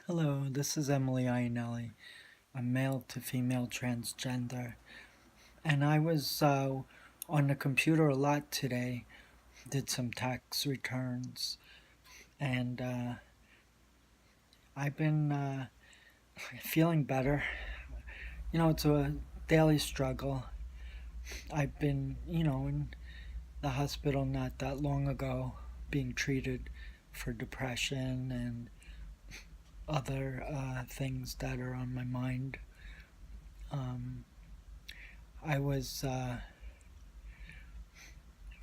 Hello, this is Iannielli, a male to female transgender. And I was on the computer a lot today, did some tax returns, and I've been feeling better. It's a daily struggle. I've been, in the hospital not that long ago, being treated for depression and other things that are on my mind. Um, I was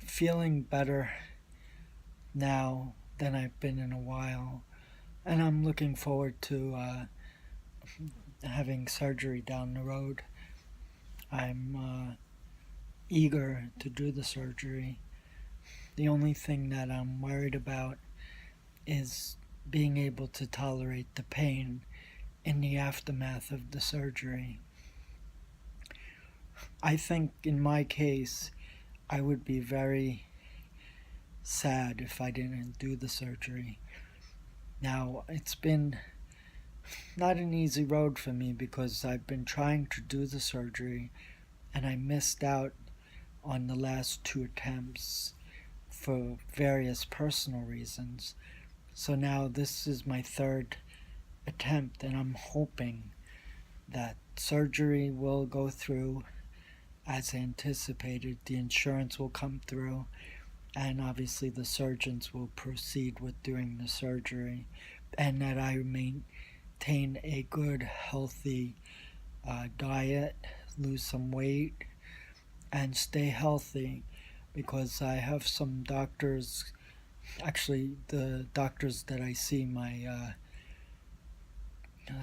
feeling better now than I've been in a while, and I'm looking forward to having surgery down the road. I'm eager to do the surgery. The only thing that I'm worried about is being able to tolerate the pain in the aftermath of the surgery. I think in my case, I would be very sad if I didn't do the surgery. Now, it's been not an easy road for me because I've been trying to do the surgery and I missed out on the last two attempts for various personal reasons. So now this is my third attempt, and I'm hoping that surgery will go through as anticipated, the insurance will come through, and obviously the surgeons will proceed with doing the surgery, and that I maintain a good, healthy diet, lose some weight, and stay healthy because I have some doctors, actually, the doctors that I see, my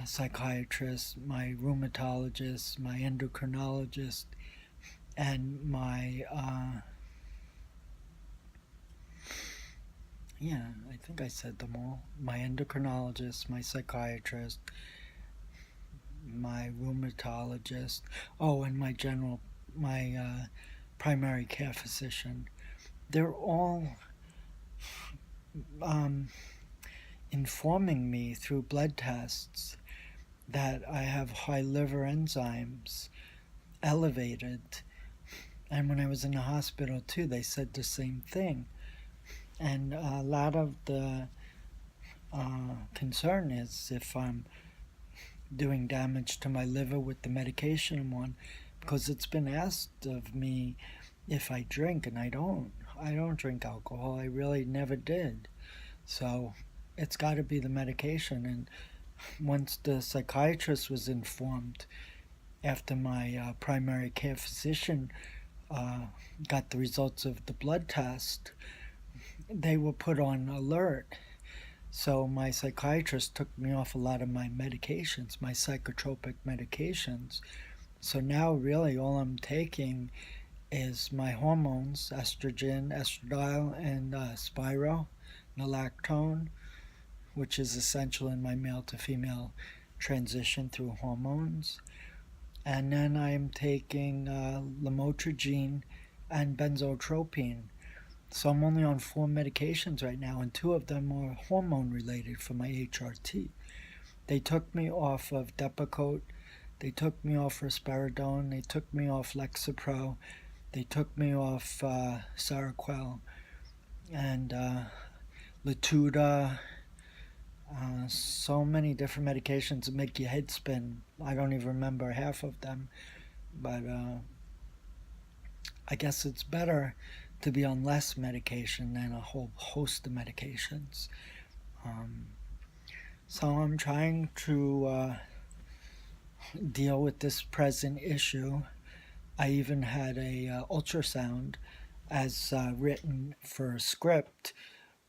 psychiatrist, my rheumatologist, my endocrinologist, and my, yeah, I think I said them all. My endocrinologist, my psychiatrist, my rheumatologist, oh, and my primary care physician. They're all um, informing me through blood tests that I have high liver enzymes elevated. And when I was in the hospital too, they said the same thing. And a lot of the concern is if I'm doing damage to my liver with the medication I'm on, because it's been asked of me if I drink, and I don't. I don't drink alcohol. I really never did. So it's got to be the medication. And once the psychiatrist was informed after my primary care physician uh, got the results of the blood test, they were put on alert. So my psychiatrist took me off a lot of my medications, my psychotropic medications. So now really all I'm taking is my hormones, estrogen, estradiol, and spiro, nalactone, which is essential in my male to female transition through hormones. And then I'm taking lamotrigine and benzotropine. So I'm only on four medications right now, and two of them are hormone related for my HRT. They took me off of Depakote, they took me off risperidone, they took me off Lexapro, they took me off Seroquel and Latuda. So many different medications that make your head spin. I don't even remember half of them, but I guess it's better to be on less medication than a whole host of medications. Um, so I'm trying to deal with this present issue. I even had a ultrasound as written for a script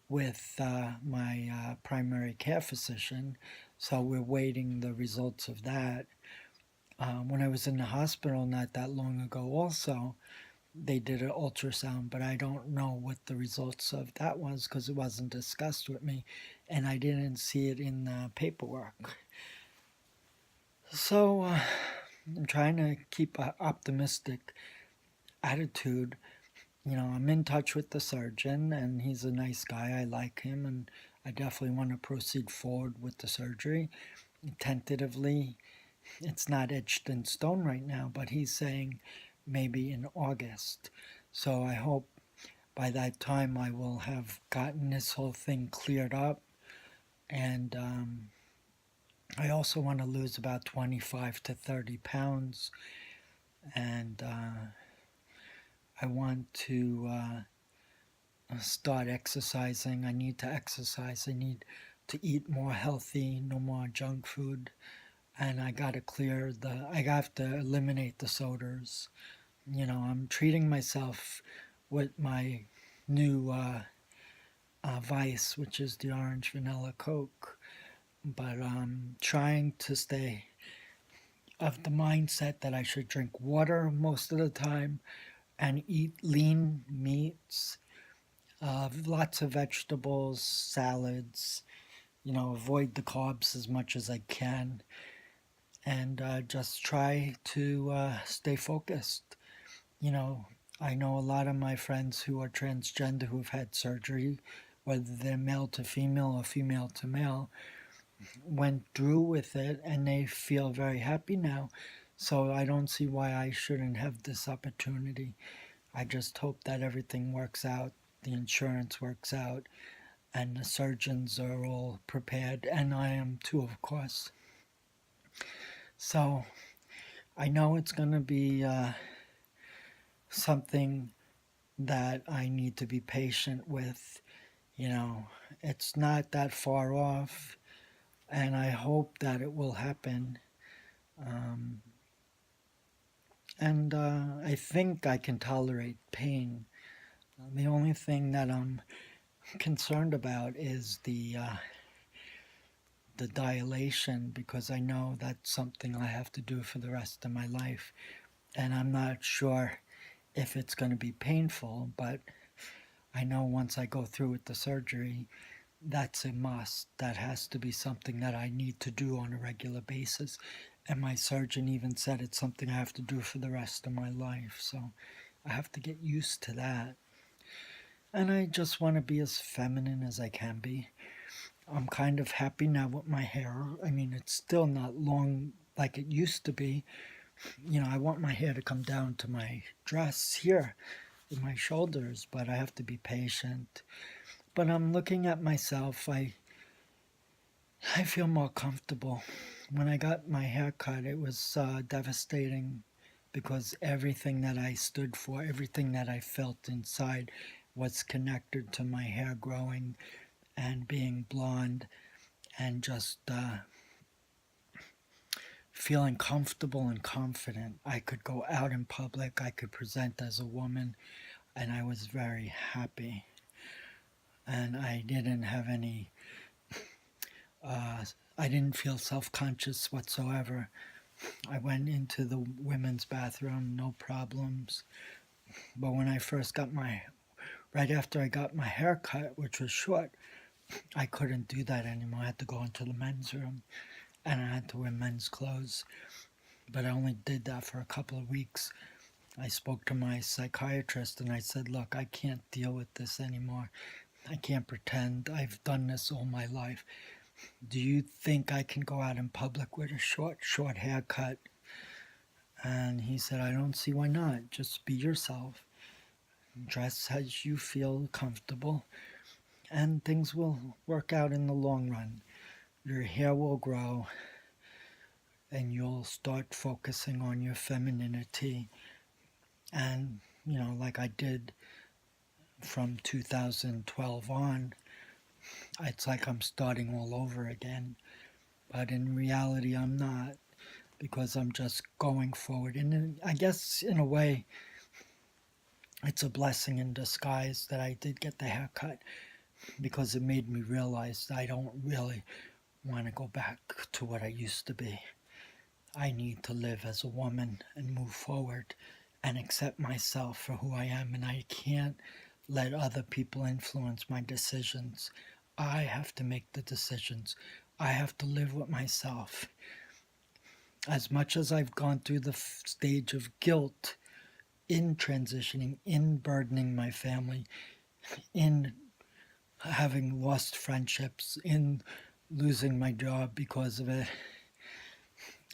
with my primary care physician. So we're waiting the results of that. When I was in the hospital not that long ago, also, they did an ultrasound, but I don't know what the results of that was because it wasn't discussed with me and I didn't see it in the paperwork. So I'm trying to keep an optimistic attitude. I'm in touch with the surgeon and he's a nice guy. I like him and I definitely want to proceed forward with the surgery. Tentatively, it's not etched in stone right now, but he's saying maybe in August. So I hope by that time I will have gotten this whole thing cleared up. And I also want to lose about 25 to 30 pounds. And I want to start exercising. I need to exercise. I need to eat more healthy, no more junk food. And I have to eliminate the sodas. I'm treating myself with my new vice, which is the orange vanilla Coke. But I'm trying to stay of the mindset that I should drink water most of the time and eat lean meats, lots of vegetables, salads, avoid the carbs as much as I can, and just try to stay focused. You know, I know a lot of my friends who are transgender who've had surgery, whether they're male to female or female to male, went through with it and they feel very happy now. So I don't see why I shouldn't have this opportunity. I just hope that everything works out, the insurance works out, and the surgeons are all prepared, and I am too, of course. So I know it's going to be something that I need to be patient with. You know, it's not that far off, and I hope that it will happen. Um, and I think I can tolerate pain. The only thing that I'm concerned about is the dilation, because I know that's something I have to do for the rest of my life, and I'm not sure if it's going to be painful, but I know once I go through with the surgery, that's a must. That has to be something that I need to do on a regular basis. And my surgeon even said it's something I have to do for the rest of my life. So I have to get used to that. And I just want to be as feminine as I can be. I'm kind of happy now with my hair. I mean, it's still not long like it used to be. I want my hair to come down to my dress here, in my shoulders, but I have to be patient. But I'm looking at myself. I feel more comfortable. When I got my hair cut, it was devastating because everything that I stood for, everything that I felt inside was connected to my hair growing and being blonde and just feeling comfortable and confident. I could go out in public, I could present as a woman, and I was very happy. And I didn't have any, I didn't feel self-conscious whatsoever. I went into the women's bathroom, no problems. But when I first got right after I got my hair cut, which was short, I couldn't do that anymore. I had to go into the men's room and I had to wear men's clothes. But I only did that for a couple of weeks. I spoke to my psychiatrist and I said, look, I can't deal with this anymore. I can't pretend. I've done this all my life. Do you think I can go out in public with a short haircut? And he said, I don't see why not. Just be yourself. Dress as you feel comfortable. And things will work out in the long run. Your hair will grow. And you'll start focusing on your femininity. And, like I did from 2012 on, it's like I'm starting all over again. But in reality, I'm not, because I'm just going forward. And I guess, in a way, it's a blessing in disguise that I did get the haircut, because it made me realize that I don't really want to go back to what I used to be. I need to live as a woman and move forward and accept myself for who I am, and I can't let other people influence my decisions. I have to make the decisions. I have to live with myself. As much as I've gone through the stage of guilt in transitioning, in burdening my family, in having lost friendships, in losing my job because of it,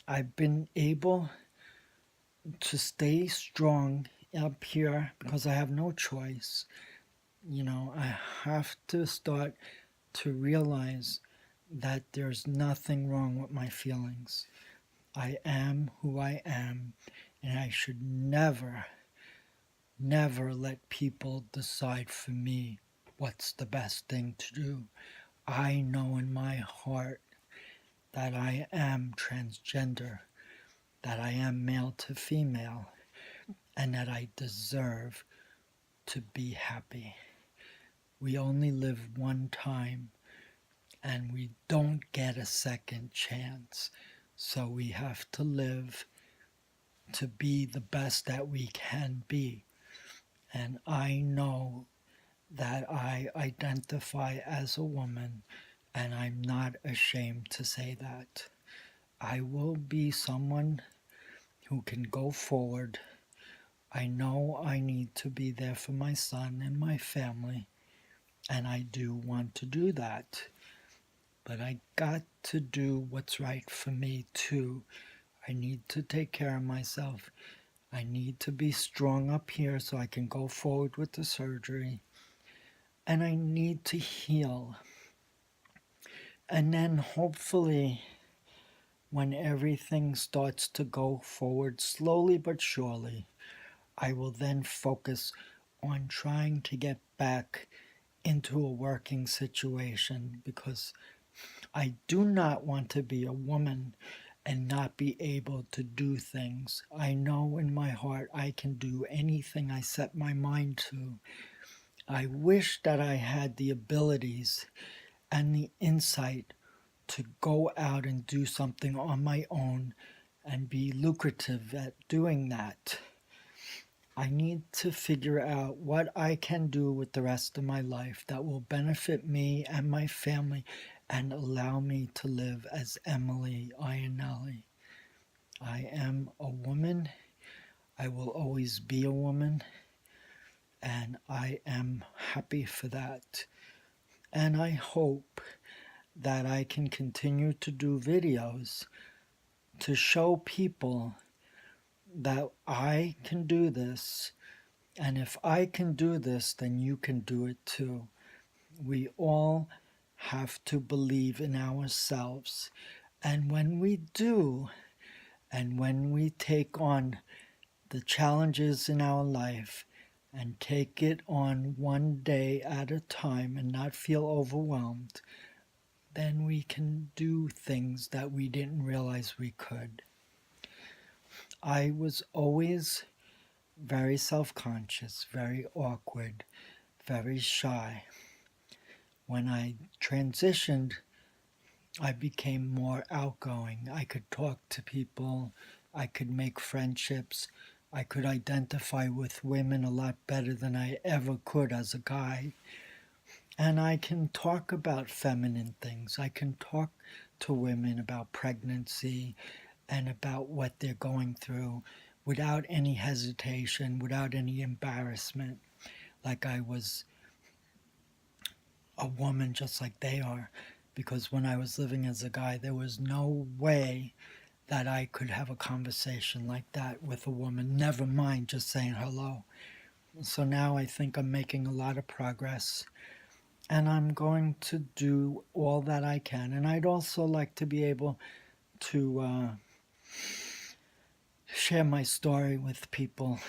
I've been able to stay strong up here because I have no choice. I have to start to realize that there's nothing wrong with my feelings. I am who I am, and I should never, never let people decide for me what's the best thing to do. I know in my heart that I am transgender, that I am male to female, and that I deserve to be happy. We only live one time, and we don't get a second chance. So we have to live to be the best that we can be. And I know that I identify as a woman, and I'm not ashamed to say that. I will be someone who can go forward. I know I need to be there for my son and my family, and I do want to do that. But I got to do what's right for me too. I need to take care of myself. I need to be strong up here so I can go forward with the surgery. And I need to heal. And then hopefully, when everything starts to go forward slowly but surely, I will then focus on trying to get back into a working situation, because I do not want to be a woman and not be able to do things. I know in my heart I can do anything I set my mind to. I wish that I had the abilities and the insight to go out and do something on my own and be lucrative at doing that. I need to figure out what I can do with the rest of my life that will benefit me and my family and allow me to live as Emily Iannielli. I am a woman. I will always be a woman. And I am happy for that. And I hope that I can continue to do videos to show people that I can do this. And if I can do this, then you can do it too. We all have to believe in ourselves. And when we do, and when we take on the challenges in our life and take it on one day at a time and not feel overwhelmed, then we can do things that we didn't realize we could. I was always very self-conscious, very awkward, very shy. When I transitioned, I became more outgoing. I could talk to people. I could make friendships. I could identify with women a lot better than I ever could as a guy. And I can talk about feminine things. I can talk to women about pregnancy and about what they're going through without any hesitation, without any embarrassment, like I was a woman just like they are. Because when I was living as a guy, there was no way that I could have a conversation like that with a woman, never mind just saying hello. So now I think I'm making a lot of progress, and I'm going to do all that I can. And I'd also like to be able to share my story with people,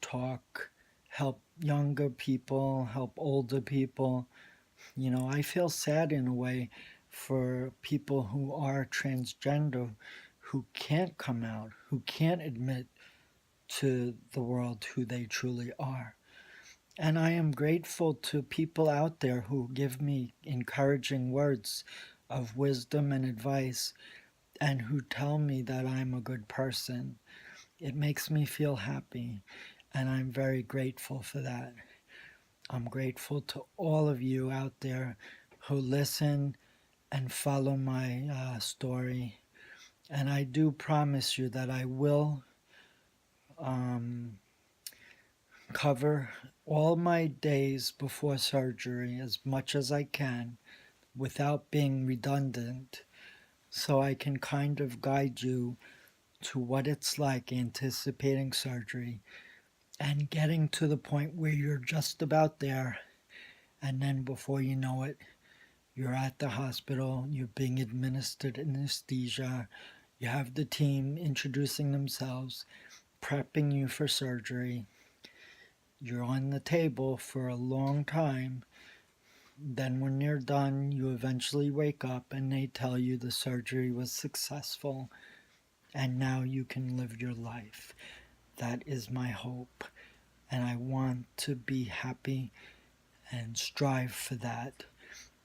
talk, help younger people, help older people. I feel sad in a way for people who are transgender, who can't come out, who can't admit to the world who they truly are. And I am grateful to people out there who give me encouraging words of wisdom and advice, and who tell me that I'm a good person. It makes me feel happy, and I'm very grateful for that. I'm grateful to all of you out there who listen and follow my story. And I do promise you that I will cover all my days before surgery as much as I can without being redundant, so I can kind of guide you to what it's like anticipating surgery and getting to the point where you're just about there, and then before you know it, you're at the hospital, you're being administered anesthesia, you have the team introducing themselves, prepping you for surgery, you're on the table for a long time. Then, when they're done, you eventually wake up and they tell you the surgery was successful and now you can live your life. That is my hope, and I want to be happy and strive for that.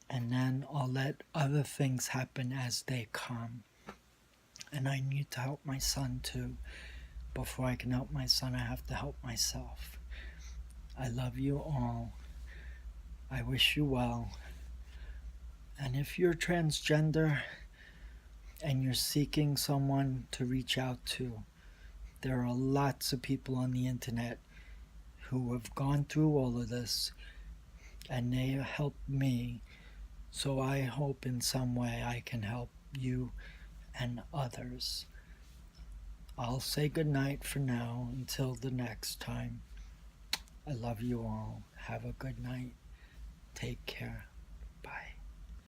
And then I'll let other things happen as they come. And I need to help my son too. Before I can help my son, I have to help myself. I love you all. I wish you well. And if you're transgender and you're seeking someone to reach out to, there are lots of people on the internet who have gone through all of this and they helped me. So I hope in some way I can help you and others. I'll say goodnight for now until the next time. I love you all. Have a good night. Take care.